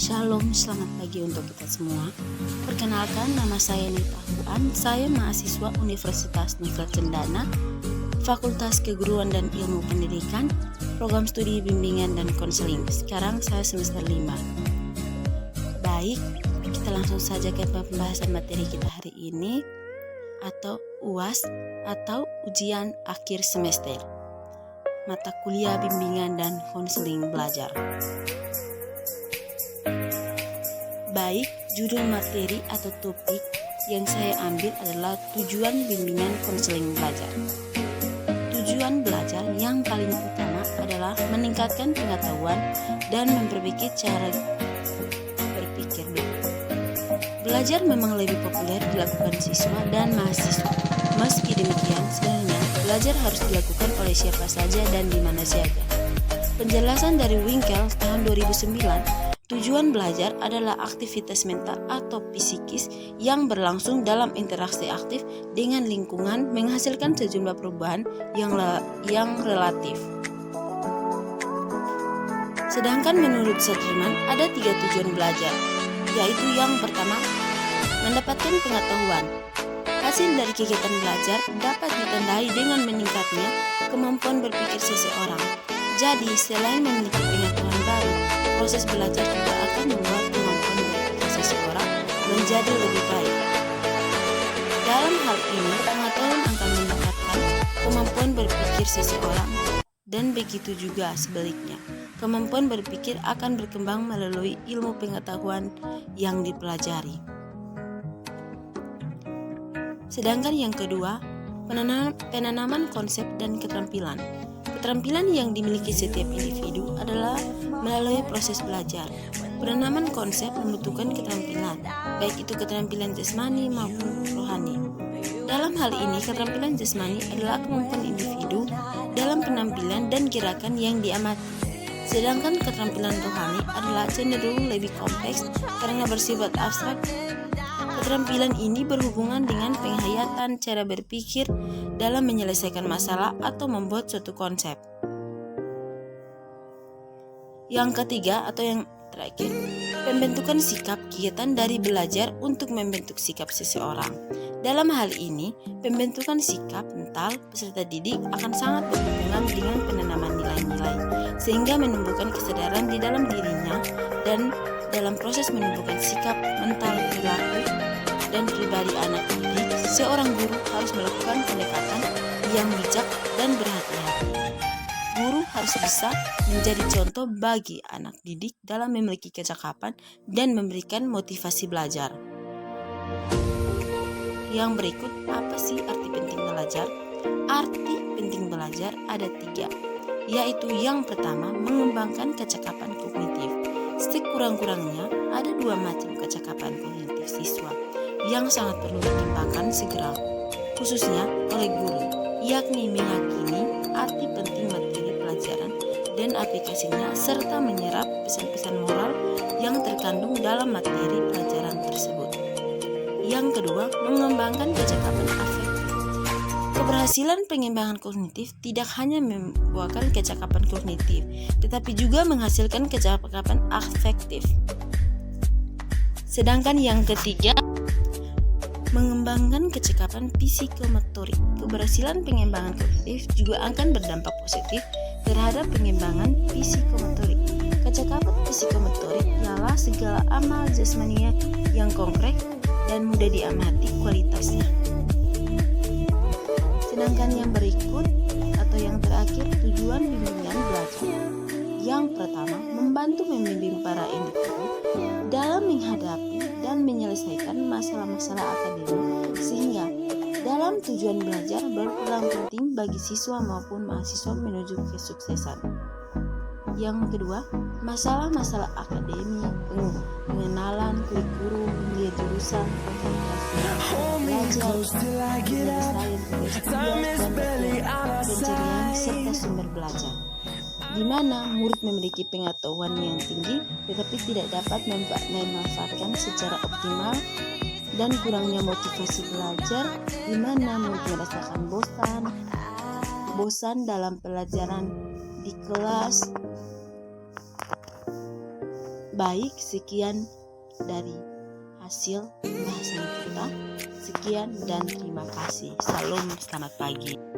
Shalom, selamat pagi untuk kita semua. Perkenalkan, nama saya Nita Huan. Saya mahasiswa Universitas Niflat Cendana, Fakultas Keguruan dan Ilmu Pendidikan, Program Studi Bimbingan dan Konseling. Sekarang saya semester 5. Baik, kita langsung saja ke pembahasan materi kita hari ini, atau UAS atau Ujian Akhir Semester. Mata kuliah bimbingan dan konseling belajar. Baik, judul materi atau topik yang saya ambil adalah tujuan bimbingan konseling belajar. Tujuan belajar yang paling utama adalah meningkatkan pengetahuan dan memperbaiki cara berpikir. Belajar memang lebih populer dilakukan siswa dan mahasiswa. Meski demikian, sebenarnya belajar harus dilakukan oleh siapa saja dan di mana saja. Penjelasan dari Winkel tahun 2009, tujuan belajar adalah aktivitas mental atau psikis yang berlangsung dalam interaksi aktif dengan lingkungan menghasilkan sejumlah perubahan yang relatif. Sedangkan menurut Sudirman ada 3 tujuan belajar, yaitu yang pertama, mendapatkan pengetahuan. Hasil dari kegiatan belajar dapat ditandai dengan meningkatnya kemampuan berpikir seseorang. Jadi, selain memiliki pengetahuan baru, proses belajar juga akan membuat kemampuan berpikir seseorang menjadi lebih baik. Dalam hal ini, pengetahuan akan meningkatkan kemampuan berpikir seseorang, dan begitu juga sebaliknya. Kemampuan berpikir akan berkembang melalui ilmu pengetahuan yang dipelajari. Sedangkan yang kedua, penanaman konsep dan keterampilan. Keterampilan yang dimiliki setiap individu adalah melalui proses belajar. Penanaman konsep membutuhkan keterampilan, baik itu keterampilan jasmani maupun rohani. Dalam hal ini, keterampilan jasmani adalah kemampuan individu dalam penampilan dan gerakan yang diamati. Sedangkan keterampilan rohani adalah cenderung lebih kompleks karena bersifat abstrak. Keterampilan ini berhubungan dengan penghayatan cara berpikir dalam menyelesaikan masalah atau membuat suatu konsep. Yang ketiga atau yang terakhir, pembentukan sikap kegiatan dari belajar untuk membentuk sikap seseorang. Dalam hal ini, pembentukan sikap mental peserta didik akan sangat berhubungan dengan penanaman nilai-nilai, sehingga menumbuhkan kesadaran di dalam dirinya, dan dalam proses menumbuhkan sikap mental perilaku dan pribadi anak didik, seorang guru harus melakukan pendekatan yang bijak dan berhati-hati. Guru harus bisa menjadi contoh bagi anak didik dalam memiliki kecakapan dan memberikan motivasi belajar. Yang berikut, apa sih arti penting belajar? Arti penting belajar ada 3, yaitu yang pertama, mengembangkan kecakapan kognitif. Sekurang-kurangnya ada 2 macam kecakapan kognitif siswa yang sangat perlu dikembangkan segera, khususnya oleh guru, yakni meyakini arti penting materi pelajaran dan aplikasinya, serta menyerap pesan-pesan moral yang terkandung dalam materi pelajaran tersebut. Yang kedua, mengembangkan kecakapan afektif. Keberhasilan pengembangan kognitif tidak hanya membuahkan kecakapan kognitif, tetapi juga menghasilkan kecakapan afektif. Sedangkan yang ketiga, mengembangkan kecakapan psikomotorik. Keberhasilan pengembangan kognitif juga akan berdampak positif terhadap pengembangan psikomotorik. Kecakapan psikomotorik ialah segala amal jasmania yang konkret dan mudah diamati kualitasnya. Sedangkan yang berikut atau yang terakhir, tujuan bimbingan belajar. Yang pertama, membantu membimbing para individu dalam menghadapi dan menyelesaikan masalah-masalah akademik, sehingga dalam tujuan belajar berperan penting bagi siswa maupun mahasiswa menuju kesuksesan. Yang kedua, masalah-masalah akademik, pengenalan kurikulum, pemilihan jurusan, belajar, pencarian serta sumber belajar, di mana murid memiliki pengetahuan yang tinggi tetapi tidak dapat memanfaatkan secara optimal, dan kurangnya motivasi belajar, di mana murid merasakan bosan dalam pelajaran di kelas. Baik, sekian dari hasil bahasan kita. Sekian dan terima kasih. Salam, selamat pagi.